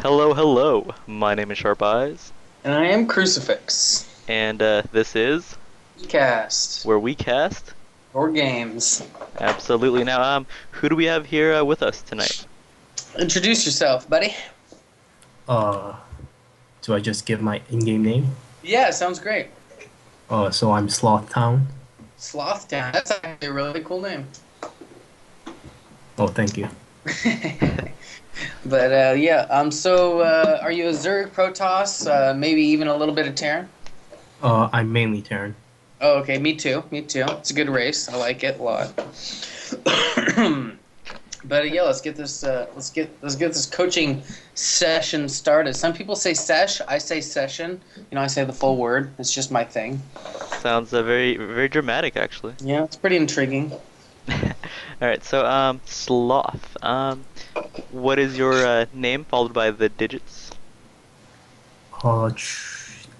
Hello, hello. My name is Sharp Eyes, And I am Crucifix. and this is Cast where we cast. or games. Absolutely. Now, who do we have here with us tonight? Introduce yourself, buddy. Uh, do I just give my in-game name? Yeah, sounds great. So I'm SlothTown. SlothTown. That's actually a really cool name. Oh, thank you. But yeah, are you a Zerg, Protoss, maybe even a little bit of Terran? I'm mainly Terran. Oh, okay, me too. Me too. It's a good race. I like it a lot. But yeah, let's get this coaching session started. Some people say sesh, I say session. I say the full word. It's just my thing. Sounds very, very dramatic, actually. Yeah, it's pretty intriguing. All right. So, Sloth. What is your name followed by the digits?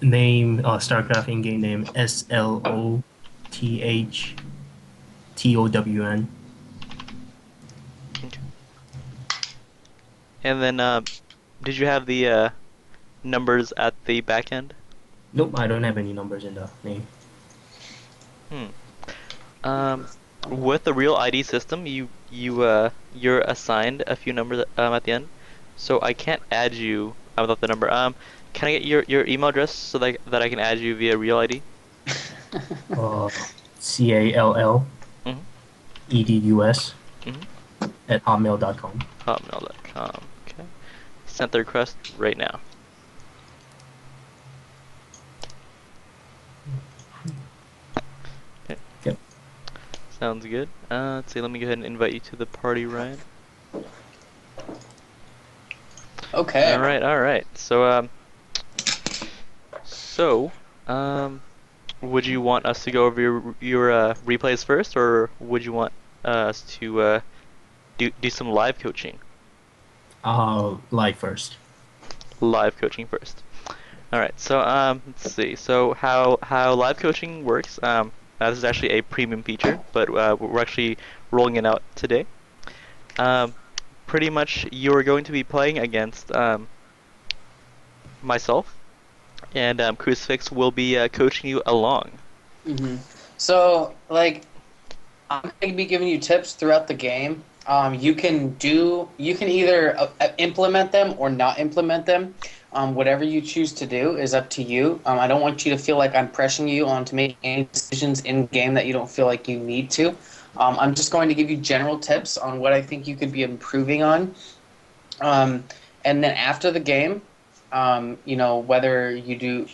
Name, StarCraft in-game name SLOTHTOWN. Okay. And then, did you have the numbers at the back end? Nope, I don't have any numbers in the name. Hmm. Um, with the real ID system, you're assigned a few numbers at the end, so I can't add you without the number. Can I get your email address so that I can add you via real ID? Uh, CALLEDUS Mm-hmm. Mm-hmm. at hotmail.com. Hotmail.com. Okay. Sent the request right now. Okay. Yep. Sounds good. Let's see. Let me go ahead and invite you to the party, Ryan. Okay. All right. All right. So, would you want us to go over your replays first, or would you want us to do some live coaching? Live first. Live coaching first. All right. So let's see. So how live coaching works? This is actually a premium feature, but we're actually rolling it out today. Um, Pretty much you are going to be playing against myself, and Crucifix will be coaching you along. hmm So, like, I'm going to be giving you tips throughout the game. You can either implement them or not implement them. Whatever you choose to do is up to you. I don't want you to feel like I'm pressuring you on to make any decisions in game that you don't feel like you need to. I'm just going to give you general tips on what I think you could be improving on. Um, and then after the game, whether you do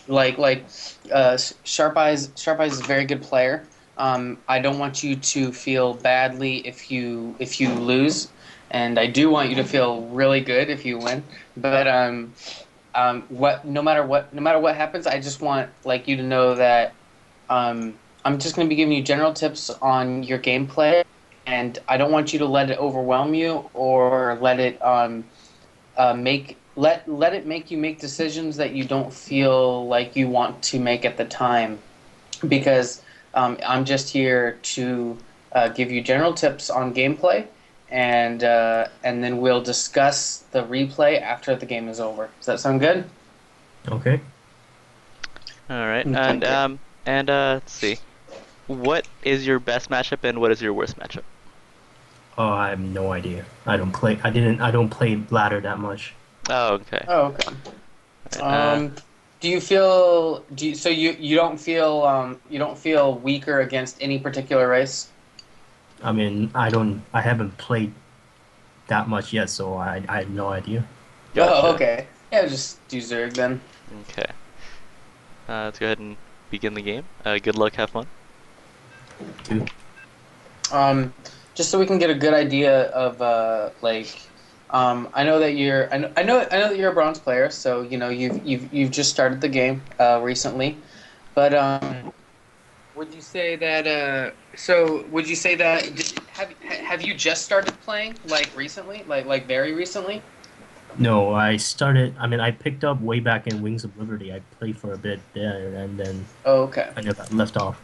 Sharp Eyes is a very good player. I don't want you to feel badly if you lose, and I do want you to feel really good if you win. But no matter what happens, I just want like you to know that I'm just going to be giving you general tips on your gameplay, and I don't want you to let it overwhelm you or let it let it make you make decisions that you don't feel like you want to make at the time, because I'm just here to give you general tips on gameplay, and then we'll discuss the replay after the game is over. Does that sound good? Okay. All right. Okay, great. And let's see. What is your best matchup and what is your worst matchup? Oh, I have no idea. I don't play ladder that much. Oh, okay. Oh, okay. All right. Do you feel so you don't feel weaker against any particular race? I mean, I haven't played that much yet, so I have no idea. Oh, Gotcha. okay. Yeah, just do Zerg then. Okay. Let's go ahead and begin the game. Good luck. Have fun. Too. Um, just so we can get a good idea of I know that I know that you're a bronze player, so you've just started the game recently, but would you say that have you just started playing like recently, like very recently? No, I started. I mean, I picked up way back in Wings of Liberty. I played for a bit there, and then Oh, okay. I never left off.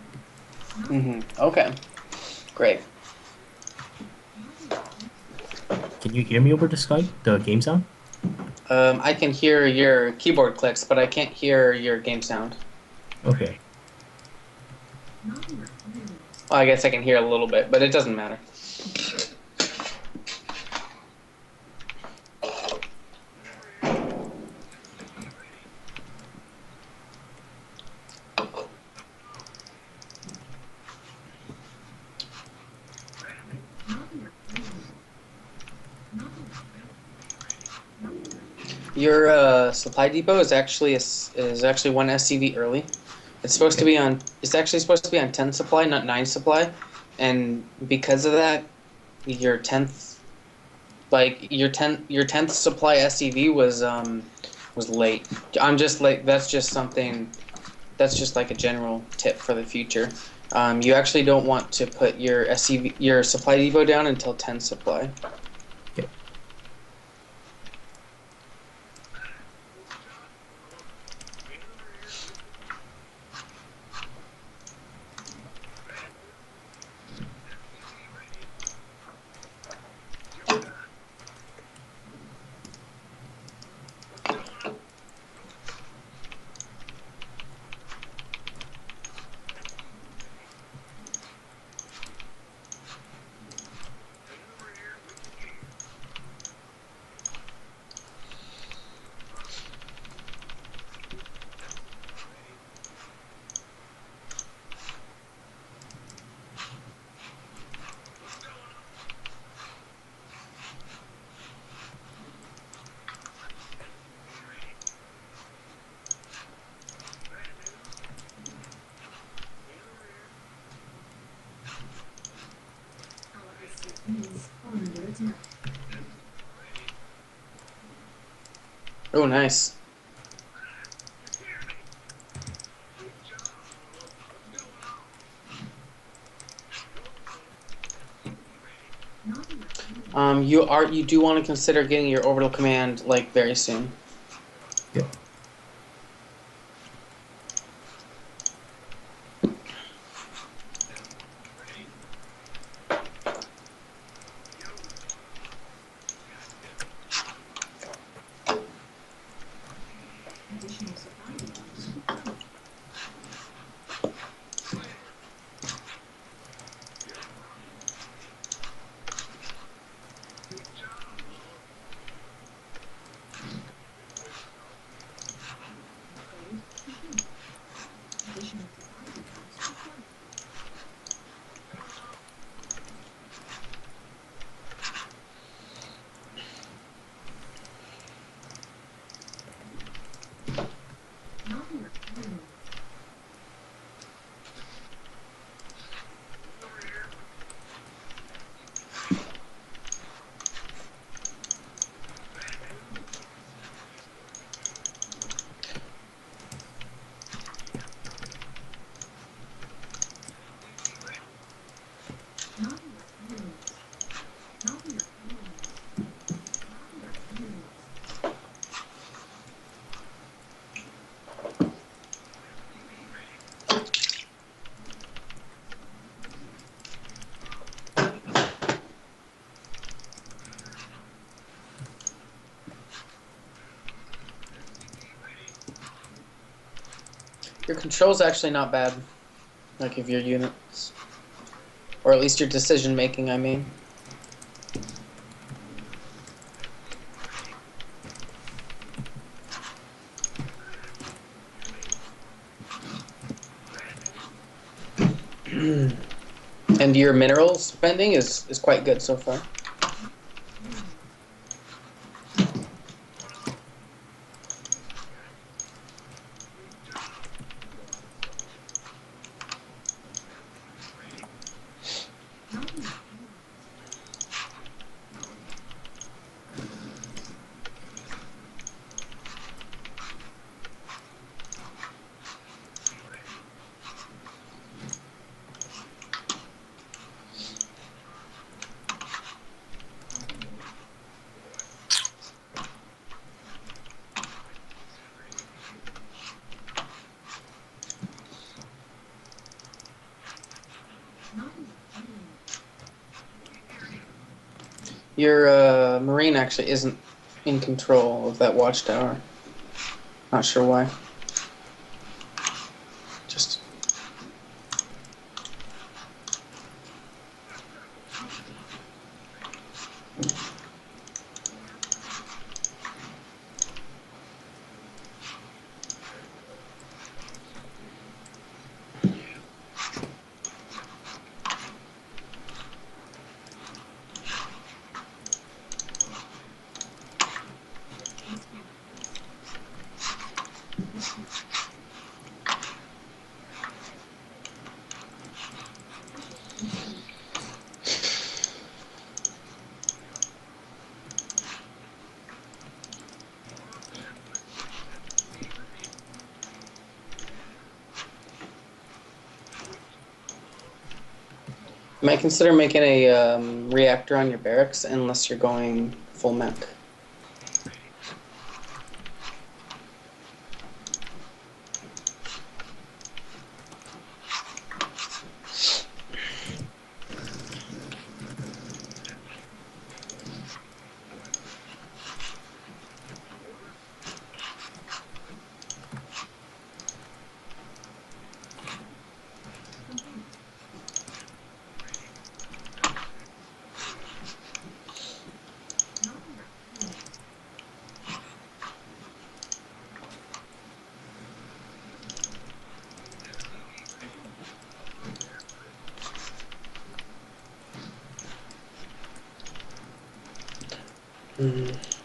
Okay, great. Can you hear me over the Skype? The game sound? I can hear your keyboard clicks, but I can't hear your game sound. Okay. Well, I guess I can hear a little bit, but it doesn't matter. Your supply depot is actually one SCV early. It's supposed to be on. It's actually supposed to be on 10 supply, not 9 supply, and because of that, your 10th, your tenth supply SCV was late. I'm just like that's just something. That's just like a general tip for the future. You actually don't want to put your SCV your supply depot down until 10 supply. Okay. Oh, nice. You do want to consider getting your orbital command like very soon. Yeah. Your control's actually not bad, like of your units, or at least your decision making. I mean, and your mineral spending is quite good so far. Your marine actually isn't in control of that watchtower. Not sure why. Just. You might consider making a reactor on your barracks unless you're going full mech.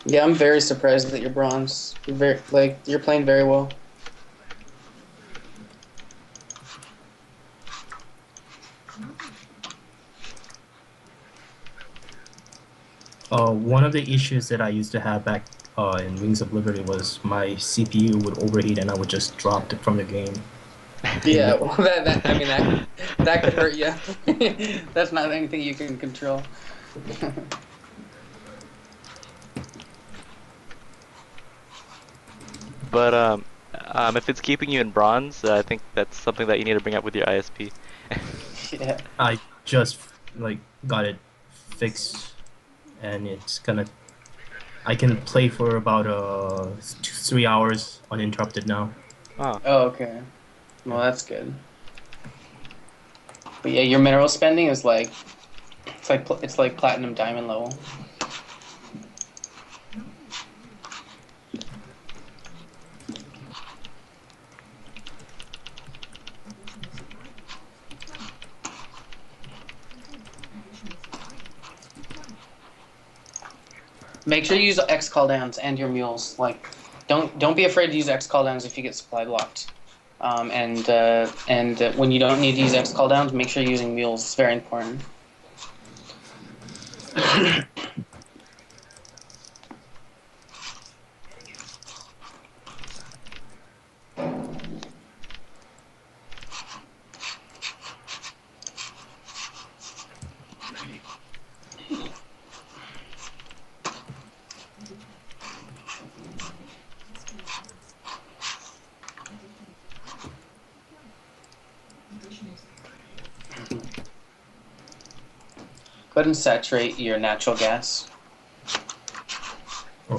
Yeah, I'm very surprised that you're bronze. You're playing very well. One of the issues that I used to have back in Wings of Liberty was my CPU would overheat and I would just drop it from the game. Yeah, well, that could hurt you. That's not anything you can control. But if it's keeping you in bronze, I think that's something that you need to bring up with your ISP. Yeah. I just like got it fixed, and it's gonna. I can play for about 3 hours uninterrupted now. Oh, Oh, okay. Well, that's good. But yeah, your mineral spending is like it's like platinum diamond level. Make sure you use X cooldowns and your mules. Like, don't be afraid to use X cooldowns if you get supply blocked. And when you don't need to use X cooldowns, make sure you're using mules. It's very important. Go ahead and saturate your natural gas. Oh.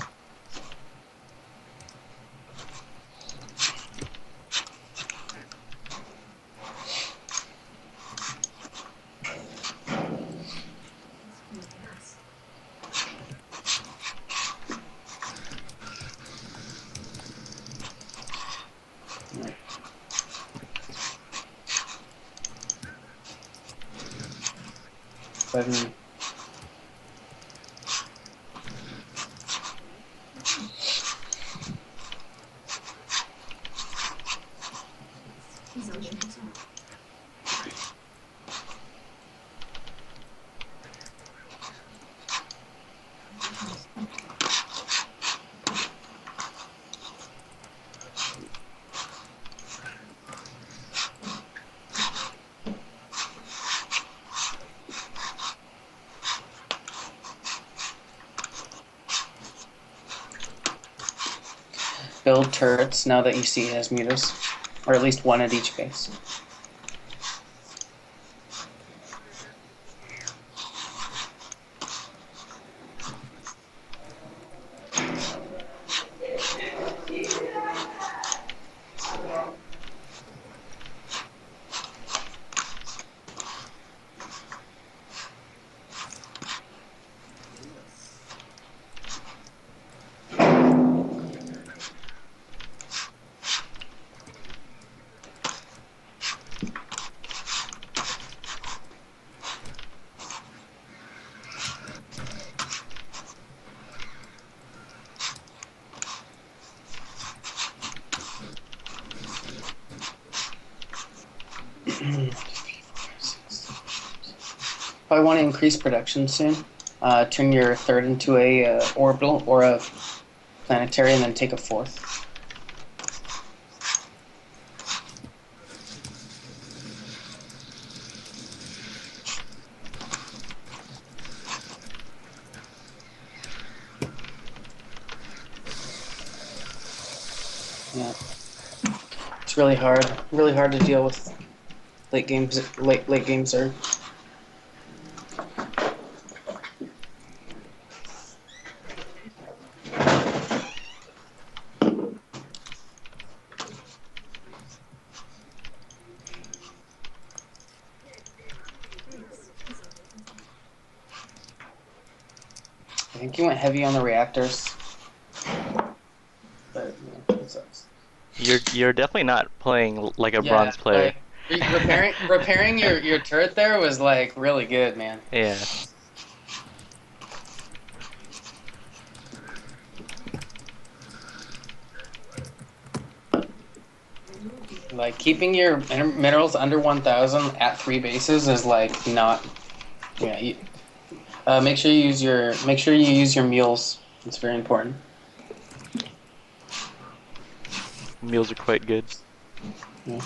Go ahead and build turrets now that you see it has meters, or at least one at each base. Probably want to increase production soon. Turn your third into a orbital or a planetary, and then take a fourth. Yeah, it's really hard. Really hard to deal with late games. Late games are. I think you went heavy on the reactors, but it sucks. You're definitely not playing like a Yeah, bronze player. like repairing your turret there was like really good, man. Yeah. Like keeping your minerals under 1,000 at 3 bases is like not. Yeah. Make sure you use your mules. It's very important. Meals are quite good. Yeah.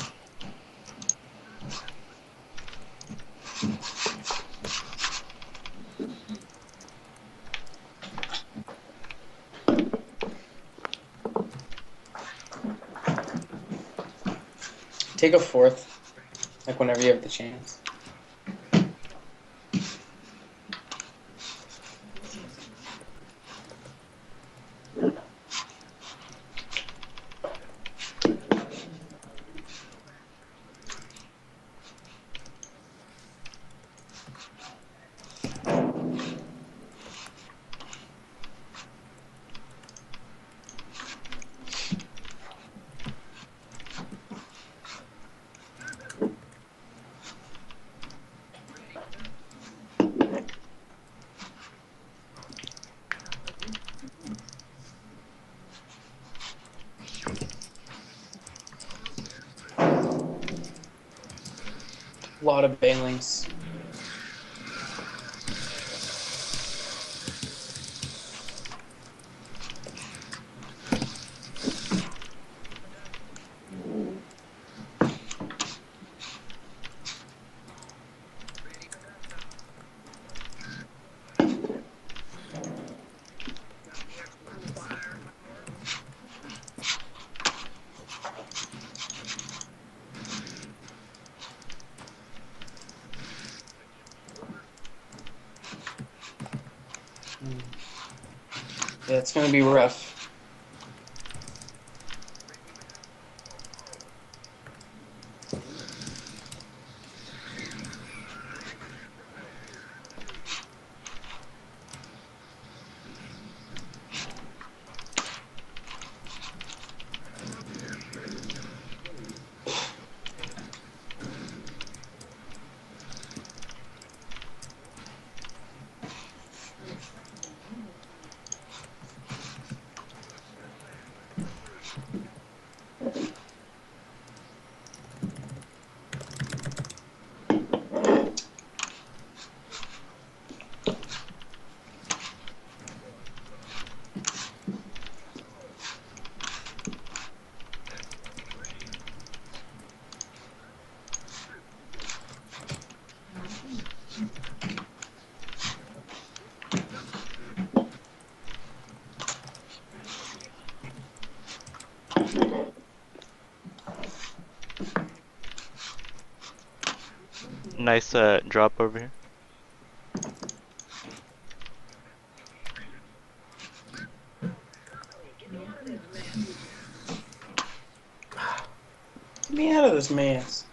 Take a fourth, like whenever you have the chance. A lot of banelings. Yeah, it's gonna be rough. Nice drop over here. Get me out of this mess.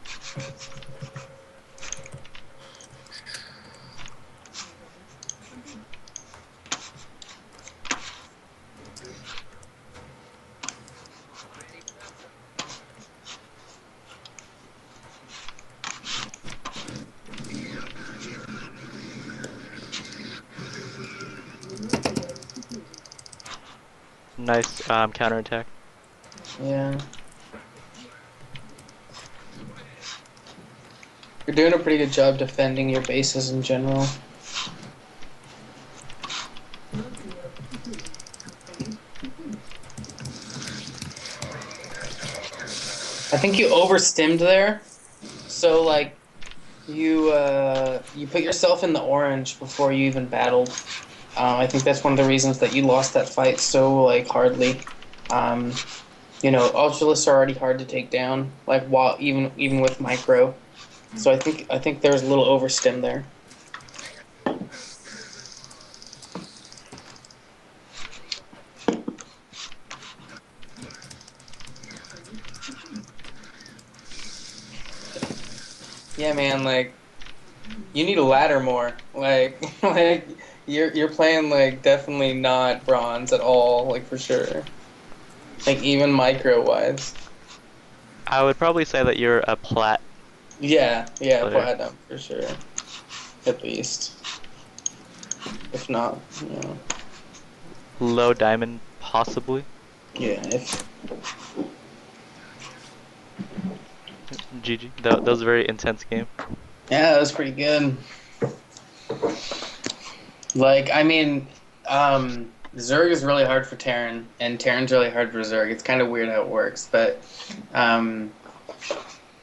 Nice counterattack. Yeah. You're doing a pretty good job defending your bases in general. I think you overstimmed there, so like you put yourself in the orange before you even battled. I think that's one of the reasons that you lost that fight so like hardly. Um, Ultralists are already hard to take down, like while even with micro. So I think there's a little overstim there. Yeah, man, like you need a ladder more. Like like you're playing like definitely not bronze at all, like for sure. Like even micro wise. I would probably say that you're a plat Yeah, player. platinum for sure. At least. If not, you know. Low diamond, possibly. Yeah, if GG. That was a very intense game. yeah, that was pretty good. Like, I mean, Zerg is really hard for Terran, and Terran's really hard for Zerg. It's kind of weird how it works, but um,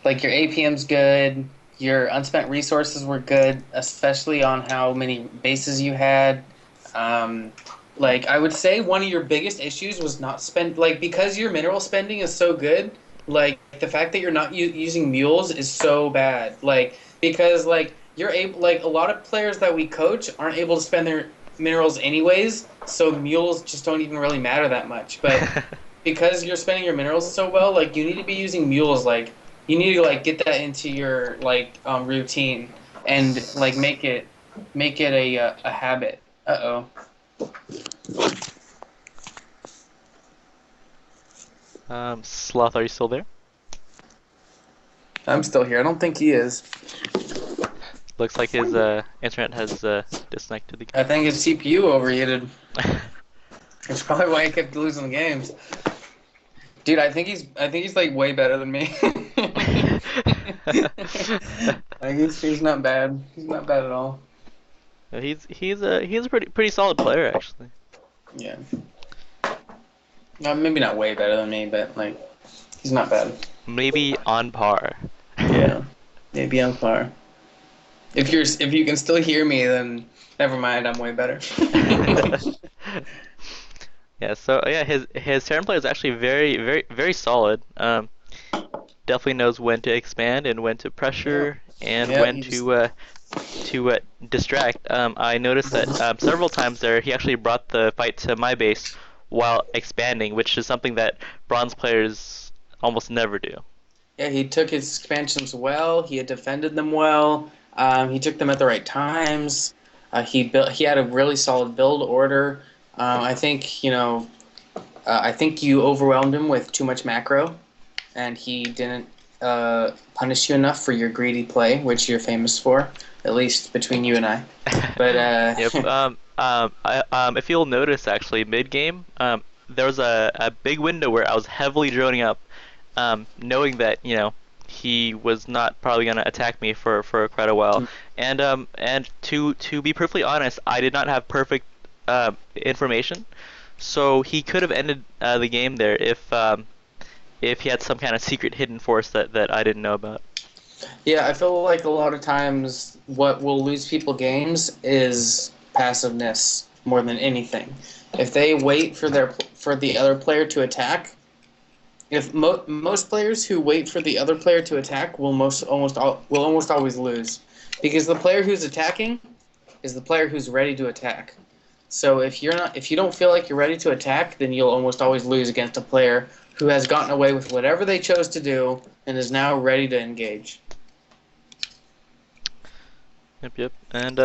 like your APM's good, your unspent resources were good, especially on how many bases you had. Um, like, I would say one of your biggest issues was not spend like because your mineral spending is so good. Like the fact that you're not using mules is so bad. Like because like you're able like a lot of players that we coach aren't able to spend their minerals anyways, so mules just don't even really matter that much. But because you're spending your minerals so well, like you need to be using mules. Like you need to like get that into your like routine and like make it a habit. Uh oh. Sloth, are you still there? I'm still here. I don't think he is. Looks like his internet has disconnected I again. think his CPU overheated. That's probably why he kept losing the games. Dude, I think he's like way better than me. Like he's not bad. He's not bad at all. He's a pretty solid player actually. Yeah. Maybe not way better than me, but like he's not bad. Maybe on par. Yeah. Maybe on par. If you can still hear me, then never mind. I'm way better. Yeah, so yeah, his Terran player is actually very solid. Definitely knows when to expand and when to Yeah. pressure and Yeah. when to distract. I noticed that several times there he actually brought the fight to my base while expanding, which is something that bronze players almost never do. Yeah, he took his expansions well. He had defended them well. He took them at the right times. He had a really solid build order. I think I think you overwhelmed him with too much macro, and he didn't punish you enough for your greedy play, which you're famous for, at least between you and I. But Yep. If you'll notice, actually, mid game, there was a big window where I was heavily droning up, knowing that he was not probably gonna attack me for quite a while, and to be perfectly honest, I did not have perfect information, so he could have ended the game there if he had some kind of secret hidden force that I didn't know about. yeah, I feel like a lot of times what will lose people games is passiveness more than anything. If they wait for the other player to attack, if most players who wait for the other player to attack will almost always lose, because the player who's attacking is the player who's ready to attack. So if you don't feel like you're ready to attack, then you'll almost always lose against a player who has gotten away with whatever they chose to do and is now ready to engage. Yep. And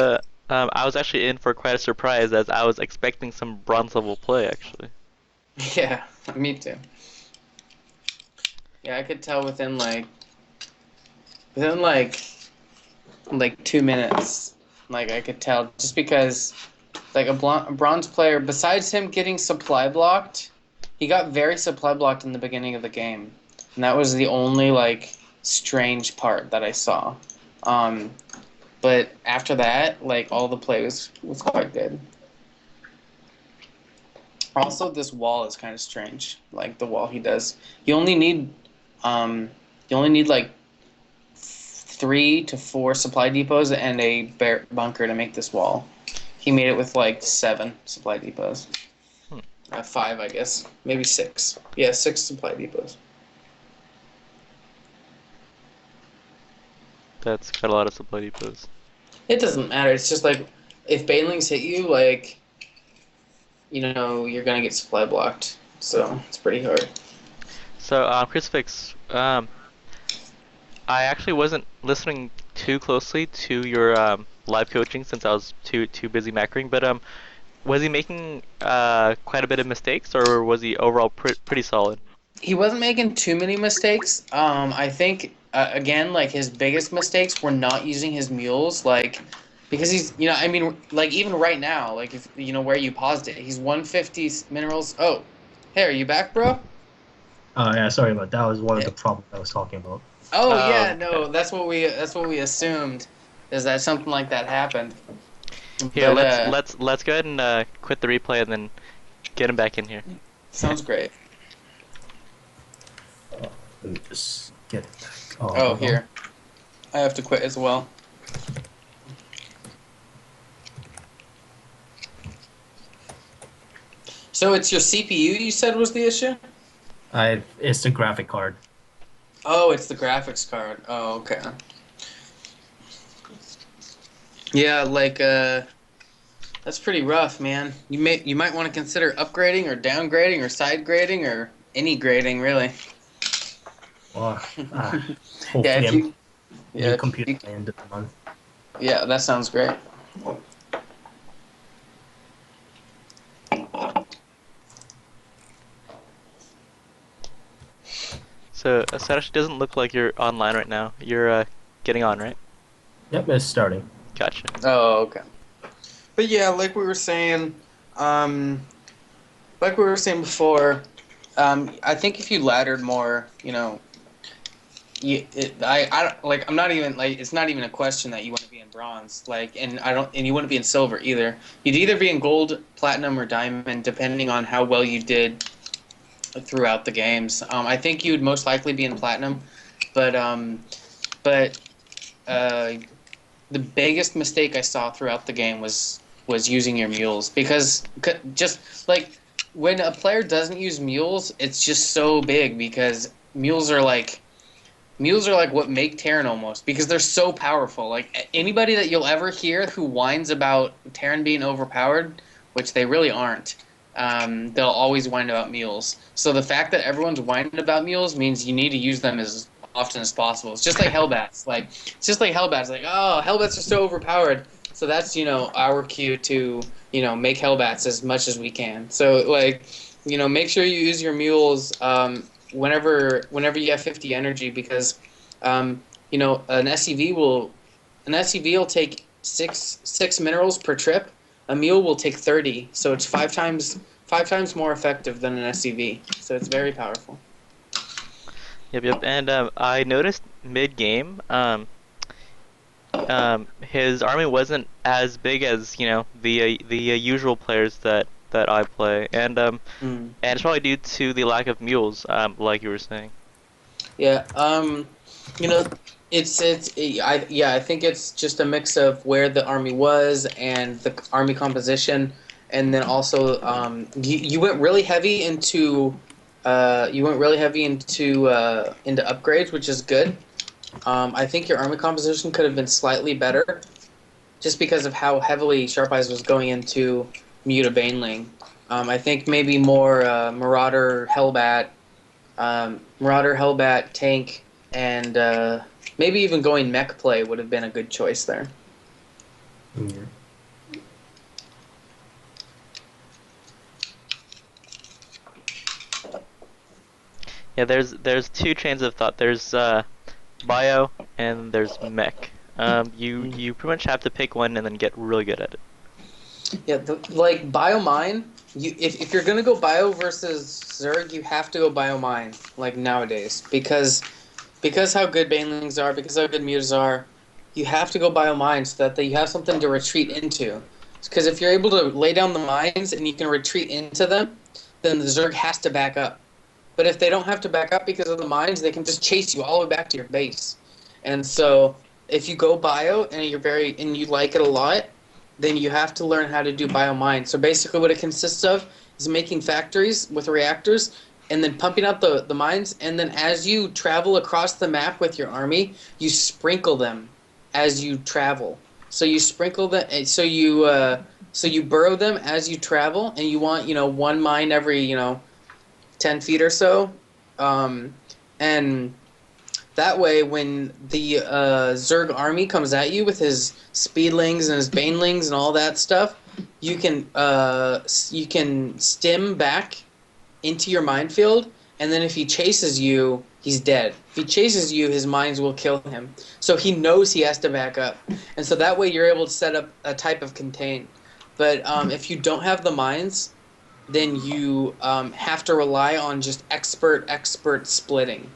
I was actually in for quite a surprise as I was expecting some bronze level play actually. Yeah, me too. Yeah, I could tell within like 2 minutes. Like I could tell just because like a bronze player, besides him getting supply blocked, he got very supply blocked in the beginning of the game, and that was the only like strange part that I saw. Um, but after that, like all the play was quite good. Also, this wall is kind of strange. Like the wall he does, you only need like 3 to 4 supply depots and a bear bunker to make this wall. He made it with like 7 supply depots. Hmm. 5, I guess. Maybe 6. Yeah, 6 supply depots. That's quite a lot of supply depots. It doesn't matter. It's just like if banelings hit you, like you're gonna get supply blocked. So it's pretty hard. So, Crucifix, I actually wasn't listening too closely to your live coaching since I was too busy macroing. But was he making quite a bit of mistakes, or was he overall pretty solid? He wasn't making too many mistakes. I think again, like his biggest mistakes were not using his mules, like because he's I mean, like even right now, like if where you paused it, he's 150 minerals. Oh, hey, are you back, bro? Yeah, sorry about that. Was one of the problems I was talking about. Oh Oh, yeah, okay. no, that's what we assumed, is that something like that happened. Here, But let's go ahead and quit the replay and then get him back in here. sounds great. Let me just get it back. Oh, Oh, hold on. here, I have to quit as well. So it's your CPU you said was the issue? It's the graphic card. Oh, it's the graphics card. Oh, okay. Yeah, like that's pretty rough, man. You might want to consider upgrading or downgrading or side grading or any grading, really. Well, Yeah, hopefully if I'm you new yeah, computer by the end of the month. yeah, that sounds great. So, Satoshi doesn't look like you're online right now. You're getting on, right? Yep, it's starting. Gotcha. Oh, okay. But yeah, like we were saying, um, before, I think if you laddered more, I don't like. I'm not even like. It's not even a question that you want to be in bronze. Like, and you wouldn't be in silver either. You'd either be in gold, platinum, or diamond, depending on how well you did throughout the games. I think you'd most likely be in platinum, but but uh, the biggest mistake I saw throughout the game was using your mules, because just like when a player doesn't use mules, it's just so big, because mules are like what make Terran, almost, because they're so powerful. Like anybody that you'll ever hear who whines about Terran being overpowered, which they really aren't, they'll always whine about mules. So the fact that everyone's whining about mules means you need to use them as often as possible. It's just like Hellbats. Like, oh, Hellbats are so overpowered. So that's our cue to make Hellbats as much as we can. So like make sure you use your mules whenever you have 50 energy, because an SCV will take six minerals per trip. A mule will take 30, so it's five times more effective than an SCV. So it's very powerful. Yep. And I noticed mid-game, his army wasn't as big as the usual players that I play, Mm. and it's probably due to the lack of mules, like you were saying. Yeah. You know, I think it's just a mix of where the army was and the army composition, and then also you went really heavy into into upgrades, which is good. I think your army composition could have been slightly better, just because of how heavily Sharp Eyes was going into Muta Baneling. I think maybe more Marauder Hellbat tank, and maybe even going mech play would have been a good choice there. Yeah. Yeah, there's two trains of thought. There's bio and there's mech. You pretty much have to pick one and then get really good at it. Yeah, like Biomine, if you're gonna go Bio versus Zerg, you have to go Biomine, like nowadays, because how good Banelings are, because how good Mutas are. you have to go bio mines so that you have something to retreat into. Because if you're able to lay down the mines and you can retreat into them, then the Zerg has to back up. But if they don't have to back up because of the mines, they can just chase you all the way back to your base. And so if you go bio and you like it a lot, then you have to learn how to do bio mines. So basically what it consists of is making factories with reactors and then pumping out the mines, and then as you travel across the map with your army, you sprinkle them as you travel. So you sprinkle them, so you burrow them as you travel, and you want, one mine every, 10 feet or so. And that way, when the Zerg army comes at you with his speedlings and his banelings and all that stuff, you can stim back into your minefield, and then if he chases you, he's dead. If he chases you, his mines will kill him. So he knows he has to back up. And so that way you're able to set up a type of contain. But if you don't have the mines, then you have to rely on just expert splitting.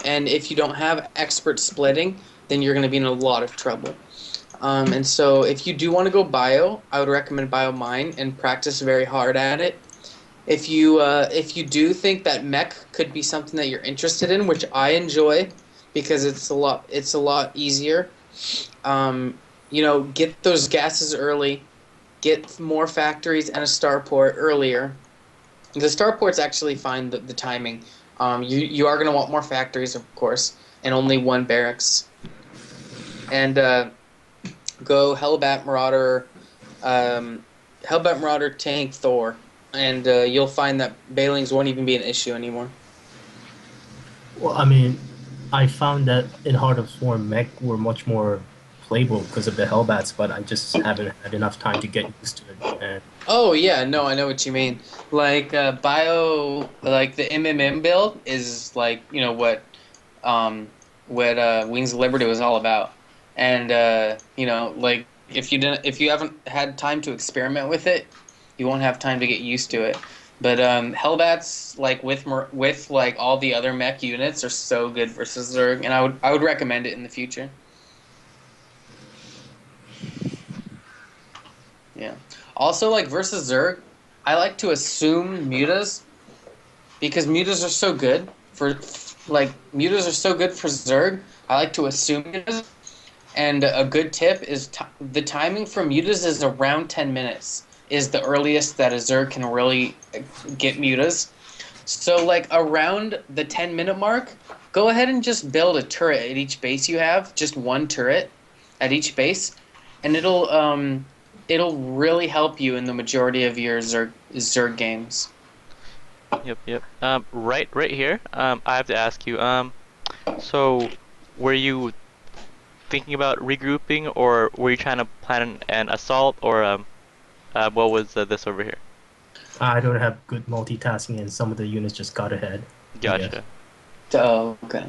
And if you don't have expert splitting, then you're going to be in a lot of trouble. And so if you do want to go bio, I would recommend bio mine and practice very hard at it. If you do think that mech could be something that you're interested in, which I enjoy because it's a lot easier. Get those gases early, get more factories and a starport earlier. The starport's actually fine, the timing. You are going to want more factories, of course, and only one barracks. And go Hellbat Marauder, Tank, Thor, and you'll find that Bailings won't even be an issue anymore. Well, I mean, I found that in Heart of Swarm, mech were much more playable because of the Hellbats, but I just haven't had enough time to get used to it. And Oh yeah, no, I know what you mean. Like like the MMM build is like what Wings of Liberty was all about, and like if you haven't had time to experiment with it, you won't have time to get used to it. But Hellbats, like with like all the other mech units, are so good versus Zerg, and I would recommend it in the future. Yeah. Also, like versus Zerg, I like to assume mutas because mutas are so good for Zerg. I like to assume mutas, and a good tip is the timing for mutas is around 10 minutes. Is the earliest that a Zerg can really get mutas. So like around the 10-minute mark, go ahead and just build a turret at each base you have, just one turret at each base, and it'll really help you in the majority of your Zerg games. Yep. Right here. I have to ask you. So were you thinking about regrouping, or were you trying to plan an assault, or what was this over here? I don't have good multitasking, and some of the units just got ahead. Gotcha. Oh, okay.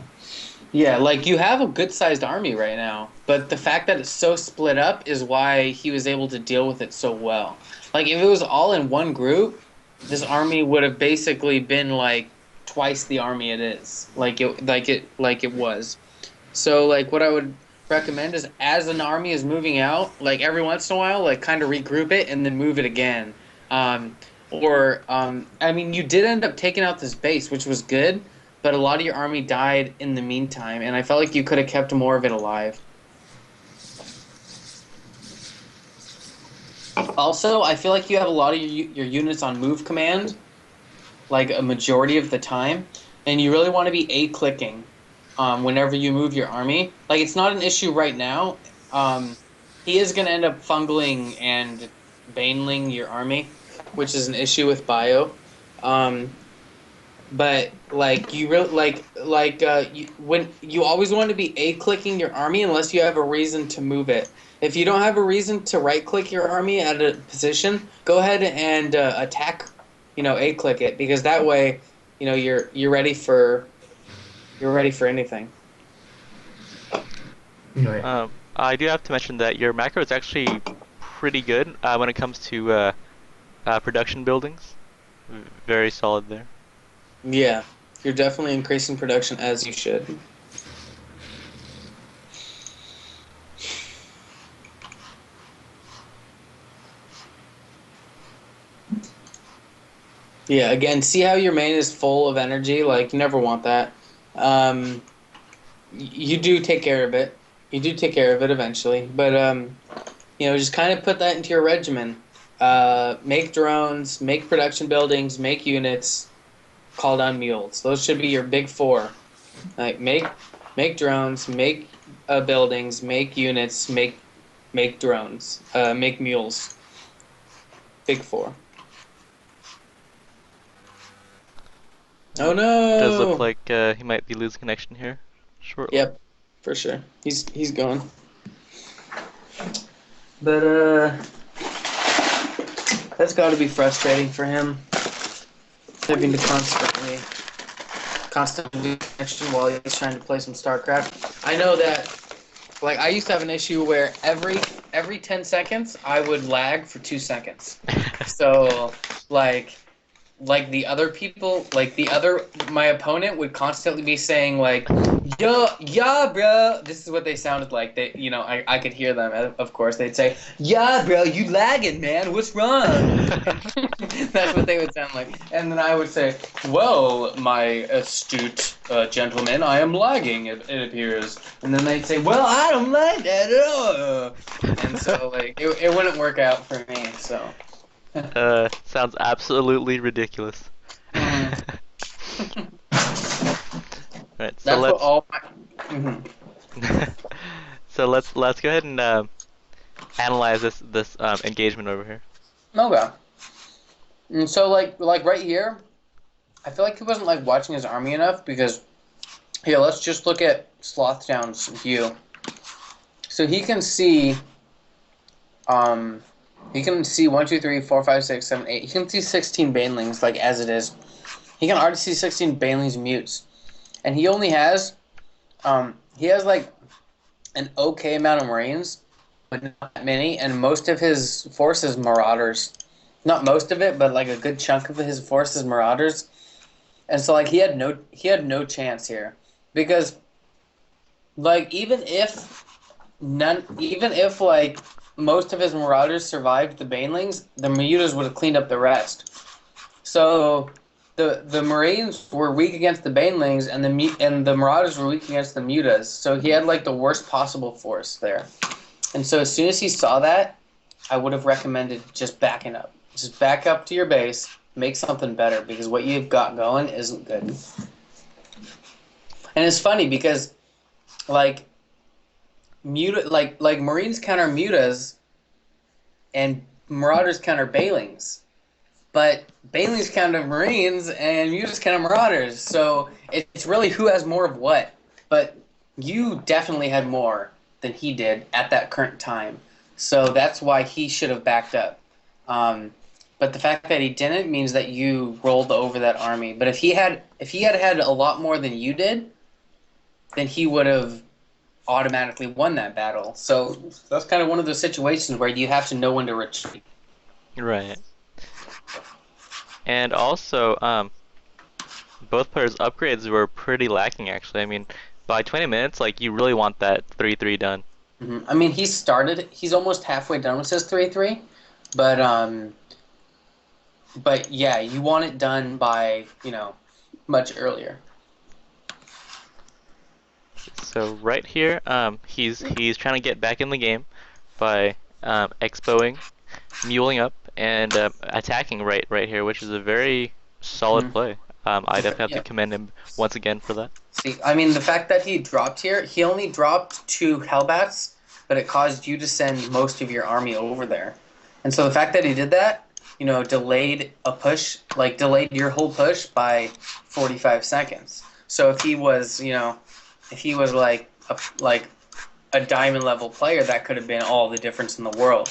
Yeah, like you have a good-sized army right now, but the fact that it's so split up is why he was able to deal with it so well. Like if it was all in one group, this army would have basically been like twice the army it is. Like it was. So like what I would recommend is as an army is moving out, like every once in a while, like kind of regroup it and then move it again. I mean, you did end up taking out this base, which was good, but a lot of your army died in the meantime, and I felt like you could have kept more of it alive. Also, I feel like you have a lot of your units on move command, like a majority of the time, and you really want to be A-clicking whenever you move your army. Like, it's not an issue right now. He is going to end up fungling and baneling your army, which is an issue with bio. But like you really when you always want to be A-clicking your army unless you have a reason to move it. If you don't have a reason to right-click your army at a position, go ahead and attack, A-click it, because that way, you're ready for anything. Right. I do have to mention that your macro is actually pretty good when it comes to production buildings. Very solid there. Yeah, you're definitely increasing production as you should. Yeah, again, see how your main is full of energy? Like, you never want that. Um, you do take care of it. You do take care of it eventually, but just kind of put that into your regimen. Make drones, make production buildings, make units, call down mules. Those should be your big four. Like make drones, make buildings, make units, make drones, make mules. Big four. Oh Does look no! like he might be losing connection here shortly. Yep, for sure. He's gone. But that's got to be frustrating for him, having to constantly connection while he's trying to play some StarCraft. I know that. Like I used to have an issue where every 10 seconds I would lag for 2 seconds. So like the other people, like my opponent would constantly be saying like, "Yo, yeah, bro." This is what they sounded like. I could hear them. Of course, they'd say, "Yeah, bro, you lagging, man. What's wrong?" That's what they would sound like. And then I would say, "Well, my astute gentleman, I am lagging. It appears." And then they'd say, "Well, I don't like that at all." And so like it wouldn't work out for me. So. Sounds absolutely ridiculous. Mhm. Right, so That's what let's all my. Mhm. so let's go ahead and analyze this engagement over here. Okay. And so like right here, I feel like he wasn't like watching his army enough because here, let's just look at SlothTown's view. So um he can see 1, 2, 3, 4, 5, 6, 7, 8. He can see 16 banelings like as it is. He can already see 16 banelings mutes. And he has like an okay amount of marines, but not that many, and most of his force is marauders. Not most of it, but like a good chunk of his force is marauders. And so like he had no chance here. Because like even if like most of his marauders survived the banelings, the mutas would have cleaned up the rest. So the Marines were weak against the banelings, and the marauders were weak against the mutas. So he had like the worst possible force there. And so as soon as he saw that, I would have recommended just backing up. Just back up to your base, make something better because what you've got going isn't good. And it's funny because like Marines counter mutas and Marauders counter Banelings. But Banelings counter Marines and mutas counter Marauders. So it's really who has more of what. But you definitely had more than he did at that current time. So that's why he should have backed up. But the fact that he didn't means that you rolled over that army. But if he had a lot more than you did, then he would have automatically won that battle. So that's kind of one of those situations where you have to know when to retreat. Right. And also, both players' upgrades were pretty lacking actually. I mean, by 20 minutes, like you really want that 3-3 done. I mean, he's almost halfway done with his 3-3, but yeah, you want it done by much earlier. So right here, he's trying to get back in the game by expoing, muling up, and attacking right here, which is a very solid Mhm. play. I definitely have to Yeah. commend him once again for that. See, I mean, the fact that he dropped here, he only dropped 2 Hellbats, but it caused you to send most of your army over there. And so the fact that he did that, delayed a push, like delayed your whole push by 45 seconds. So if he was like a diamond level player, that could have been all the difference in the world.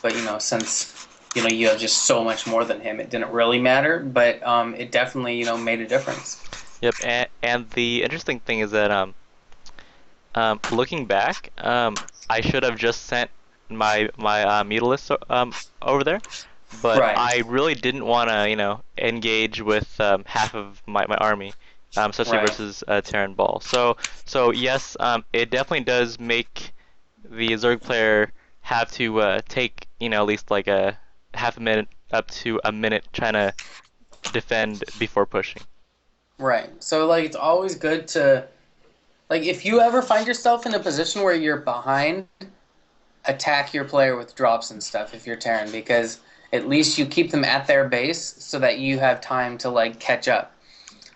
But since you have just so much more than him, it didn't really matter. But it definitely made a difference. Yep, and the interesting thing is that looking back, I should have just sent my Mutalisk over there, but Right. I really didn't want to engage with half of my army, especially Right. versus Terran Ball. So yes, it definitely does make the Zerg player have to take at least like a half a minute up to a minute trying to defend before pushing. Right. So like it's always good to like if you ever find yourself in a position where you're behind, attack your player with drops and stuff if you're Terran, because at least you keep them at their base so that you have time to like catch up.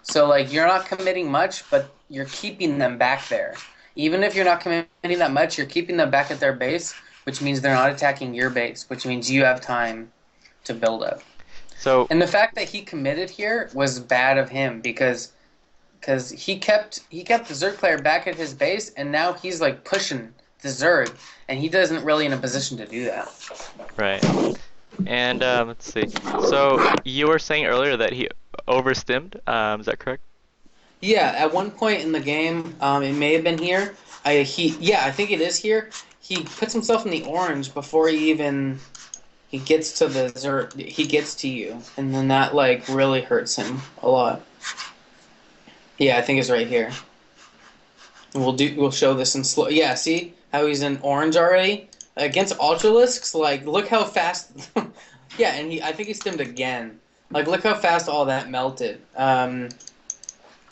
So like you're not committing much, but you're keeping them back there. Even if you're not committing that much, you're keeping them back at their base, which means they're not attacking your base, which means you have time to build up. So And the fact that he committed here was bad of him because he kept the Zerg player back at his base, and now he's like pushing the Zerg, and he doesn't really in a position to do that. right. And let's see. So you were saying earlier that he overstimmed. Is that correct? Yeah, at one point in the game, it may have been here. I think it is here. He puts himself in the orange before he gets to the Zerg. He gets to you, and then that like really hurts him a lot. Yeah, I think it's right here. We'll show this in slow. Yeah, see how he's in orange already against Ultralisks. Like, look how fast. Yeah, and I think he stimmed again. Like, look how fast all that melted.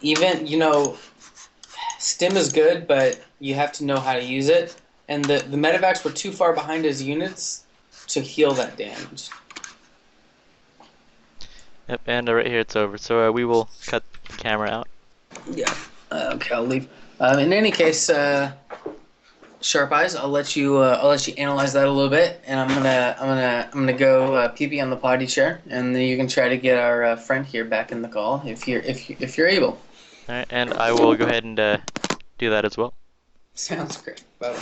Even stim is good, but you have to know how to use it. And the medevacs were too far behind his units to heal that damage. Yep. And right here it's over. So we will cut the camera out. Yeah. Okay, I'll leave. In any case, Sharp Eyes, I'll let you analyze that a little bit, and I'm gonna go pee on the potty chair, and then you can try to get our friend here back in the call if you're able. All right. And I will go ahead and do that as well. Sounds great. Bye.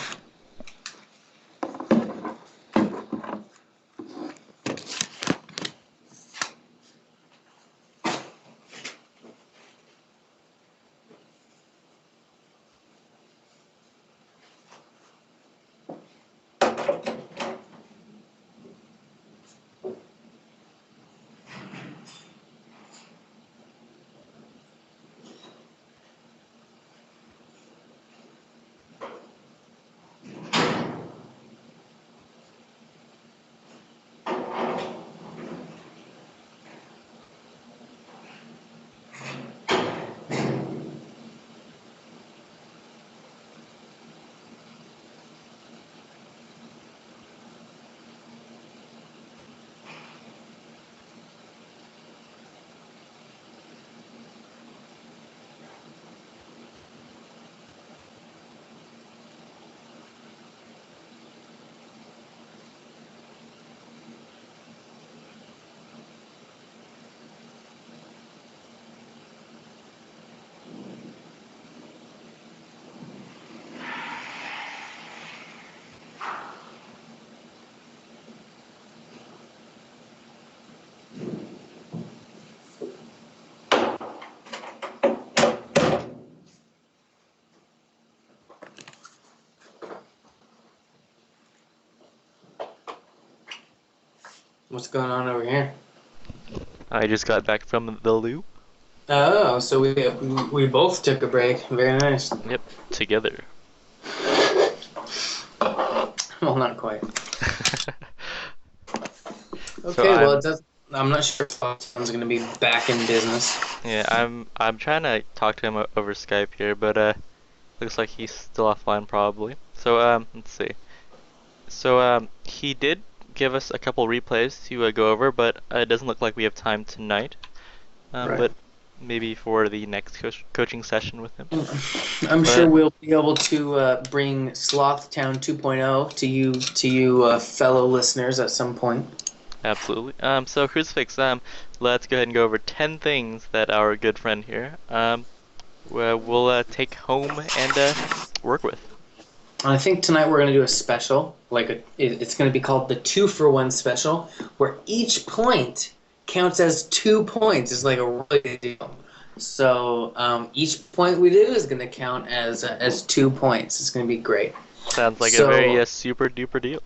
What's going on over here? I just got back from the loop. Oh, so we both took a break. Very nice. Yep. Together. Well, not quite. So Okay, well, I'm not sure if SlothTown's going to be back in business. Yeah, I'm trying to talk to him over Skype here, but looks like he's still offline probably. So let's see. So he did give us a couple replays to go over, but it doesn't look like we have time tonight. Right. But maybe for the next coaching session with him. I'm sure we'll be able to bring SlothTown 2.0 to you fellow listeners at some point. Absolutely. So Crucifix, let's go ahead and go over 10 things that our good friend here we'll take home and work with. I think tonight we're going to do a special. It's going to be called the 2-for-1 special, where each point counts as 2 points. It's like a really big deal. So each point we do is going to count as 2 points. It's going to be great. Sounds like a very super duper deal.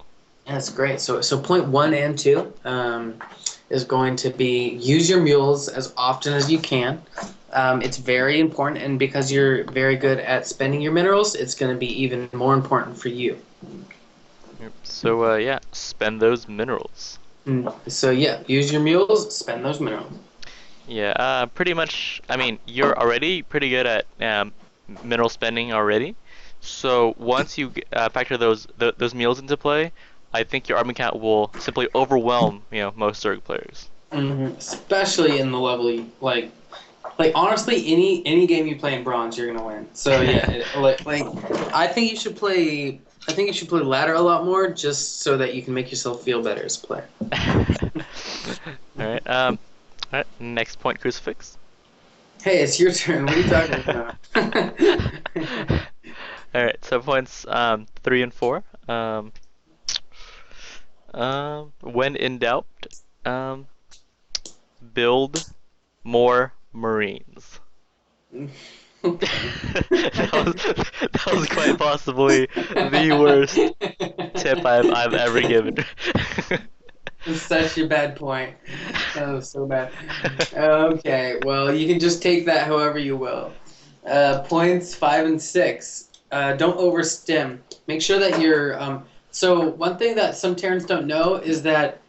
That's great. So point 1 and 2 is going to be use your mules as often as you can. It's very important, and because you're very good at spending your minerals, it's going to be even more important for you. Yep. So yeah, spend those minerals. So yeah, use your mules, spend those minerals. Yeah, pretty much. I mean, you're already pretty good at mineral spending already. So once you factor those meals into play, I think your army count will simply overwhelm, most Zerg players. Especially in the level like honestly, any game you play in bronze, you're gonna win. So yeah, like I think you should play. I think you should play ladder a lot more, just so that you can make yourself feel better as a player. All right. All right. Next point, crucifix. Hey, it's your turn. What are you talking about? All right. So points 3 and 4. When in doubt, um, build more Marines. that was quite possibly the worst tip I've ever given. Such a bad point. Oh, so bad. Okay, well, you can just take that however you will. Points 5 and 6. Don't overstim. Make sure that you're. So one thing that some Terrans don't know is that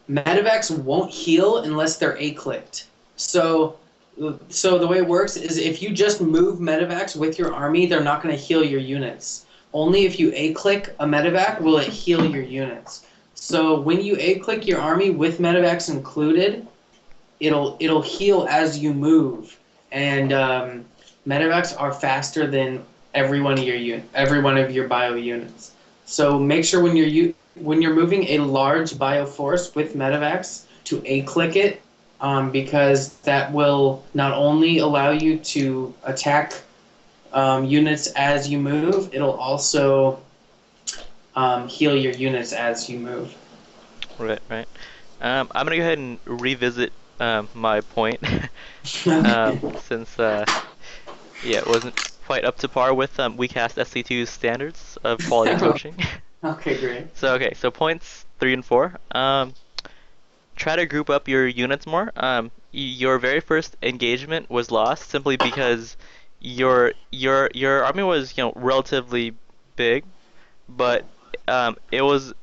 medevacs won't heal unless they're A-clicked. So the way it works is if you just move medevacs with your army, they're not going to heal your units. Only if you A-click a medevac will it heal your units. So when you A-click your army with medevacs included, it'll heal as you move, and medevacs are faster than every one of your bio units. So make sure when you're moving a large bio force with medevacs to A-click it, because that will not only allow you to attack units as you move, it'll also heal your units as you move. Right, right. I'm gonna go ahead and revisit my point since yeah, it wasn't quite up to par with WeCastSC2's standards of quality coaching. Okay, great. So points 3 and 4. Try to group up your units more. Your very first engagement was lost simply because your army was relatively big, but it was